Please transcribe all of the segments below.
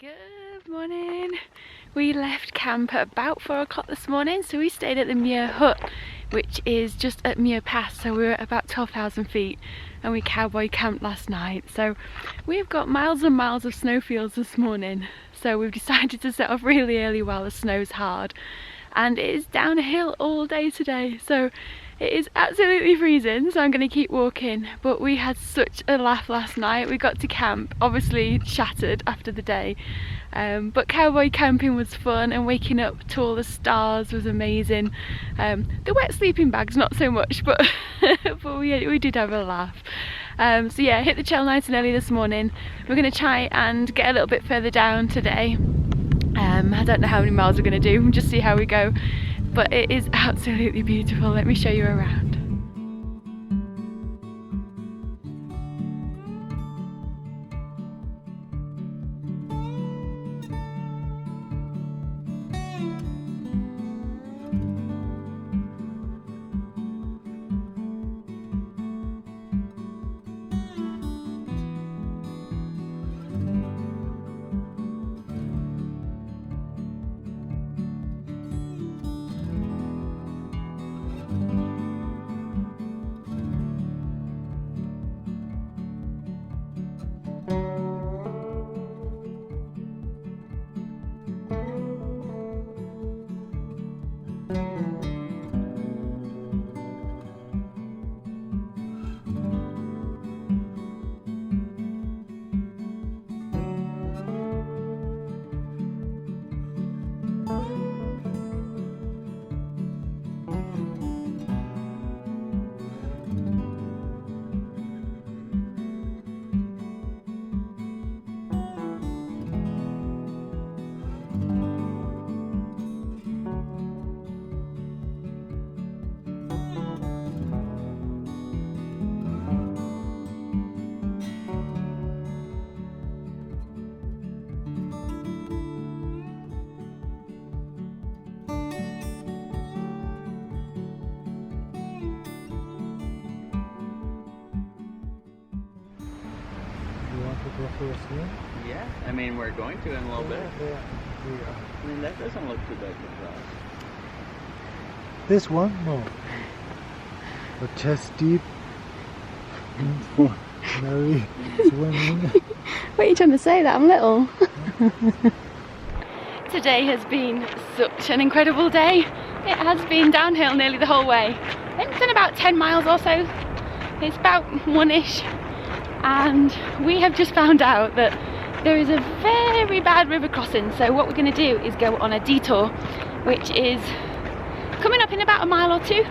Good morning. We left camp at about 4 o'clock this morning, so we stayed at the Muir Hut, which is just at Muir Pass, so we were at about 12,000 feet, and we cowboy camped last night. So we've got miles and miles of snowfields this morning, so we've decided to set off really early while the snow's hard, and it is downhill all day today, so it is absolutely freezing, so I'm going to keep walking. But we had such a laugh last night. We got to camp, obviously shattered after the day, but cowboy camping was fun, and waking up to all the stars was amazing. The wet sleeping bags not so much, but but we did have a laugh. So yeah, hit the trail nice and early this morning. We're going to try and get a little bit further down today. I don't know how many miles we're going to do, we'll just see how we go. But it is absolutely beautiful. Let me show you around. Go for a swim? Yeah, I mean we're going to in a little bit. Yeah. I mean that doesn't look too big for us. This one? No. But chest deep for Mary swimming. What are you trying to say, that I'm little? Today has been such an incredible day. It has been downhill nearly the whole way. I think it's been about 10 miles or so. It's about one-ish. And we have just found out that there is a very bad river crossing, so what we're going to do is go on a detour, which is coming up in about a mile or two.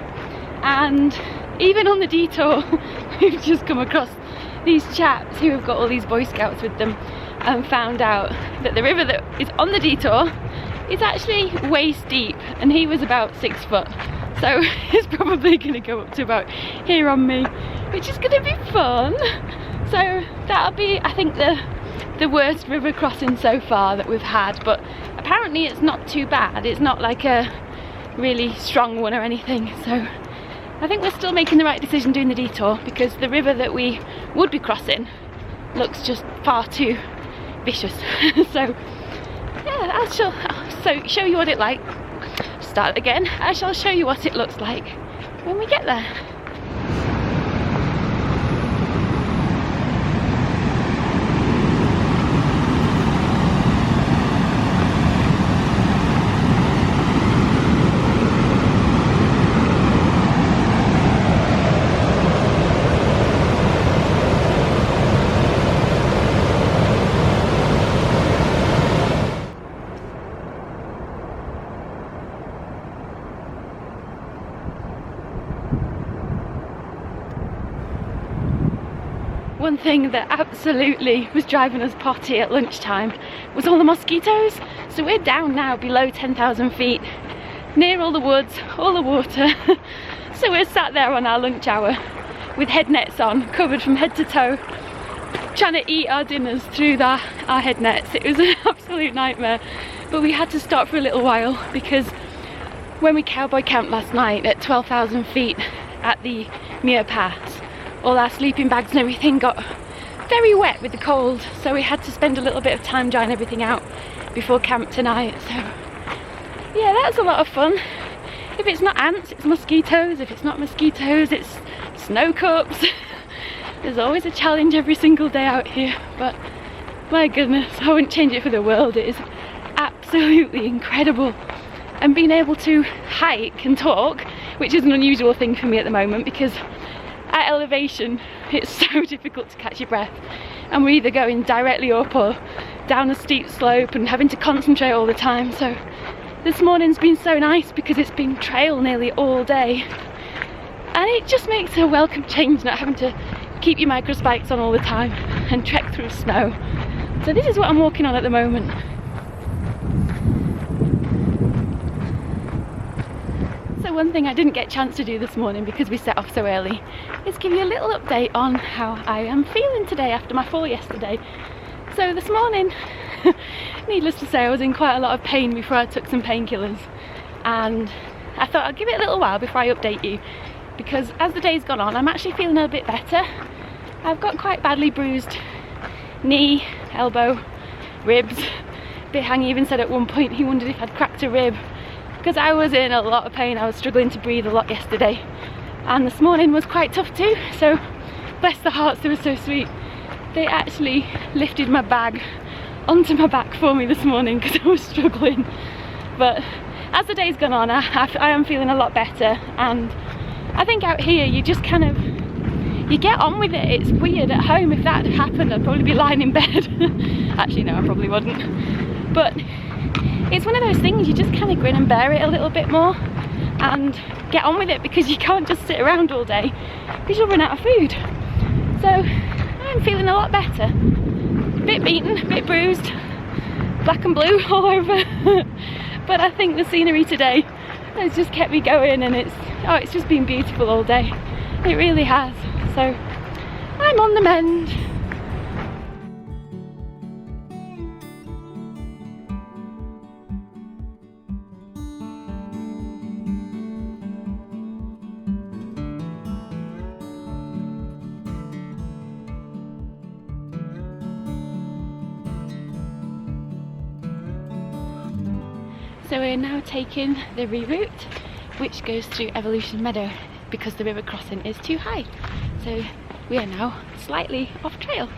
And even on the detour we've just come across these chaps who have got all these Boy Scouts with them, and found out that the river that is on the detour is actually waist deep, and he was about 6 foot, so it's probably going to go up to about here on me, which is going to be fun. So that'll be, I think, the worst river crossing so far that we've had, but apparently it's not too bad. It's not like a really strong one or anything, so I think we're still making the right decision doing the detour, because the river that we would be crossing looks just far too vicious. So yeah, I'll show you what it like. Start again. I shall show you what it looks like when we get there. One thing that absolutely was driving us potty at lunchtime was all the mosquitoes. So we're down now below 10,000 feet, near all the woods, all the water. So we're sat there on our lunch hour with head nets on, covered from head to toe, trying to eat our dinners through our head nets. It was an absolute nightmare. But we had to stop for a little while, because when we cowboy camped last night at 12,000 feet at the Muir Pass, all our sleeping bags and everything got very wet with the cold, so we had to spend a little bit of time drying everything out before camp tonight. So yeah, that's a lot of fun. If it's not ants, it's mosquitoes. If it's not mosquitoes, it's snow cups. There's always a challenge every single day out here, but my goodness, I wouldn't change it for the world. It is absolutely incredible. And being able to hike and talk, which is an unusual thing for me at the moment, because at elevation it's so difficult to catch your breath, and we're either going directly up or down a steep slope and having to concentrate all the time. So this morning's been so nice because it's been trail nearly all day, and it just makes a welcome change not having to keep your micro spikes on all the time and trek through snow. So this is what I'm walking on at the moment. So one thing I didn't get a chance to do this morning because we set off so early is give you a little update on how I am feeling today after my fall yesterday. So this morning, needless to say, I was in quite a lot of pain before I took some painkillers, and I thought I'd give it a little while before I update you, because as the day's gone on I'm actually feeling a bit better. I've got quite badly bruised knee, elbow, ribs. Bit-Hang even said at one point he wondered if I'd cracked a rib, because I was in a lot of pain. I was struggling to breathe a lot yesterday, and this morning was quite tough too. So bless their hearts, they were so sweet. They actually lifted my bag onto my back for me this morning because I was struggling. But as the day's gone on, I am feeling a lot better, and I think out here you just kind of, you get on with it. It's weird. At home, if that had happened, I'd probably be lying in bed. Actually no, I probably wouldn't, but it's one of those things, you just kind of grin and bear it a little bit more and get on with it, because you can't just sit around all day because you'll run out of food. So I'm feeling a lot better. Bit beaten, bit bruised, black and blue all over. But I think the scenery today has just kept me going, and it's just been beautiful all day. It really has. So I'm on the mend. So we're now taking the reroute, which goes through Evolution Meadow, because the river crossing is too high. So we are now slightly off trail.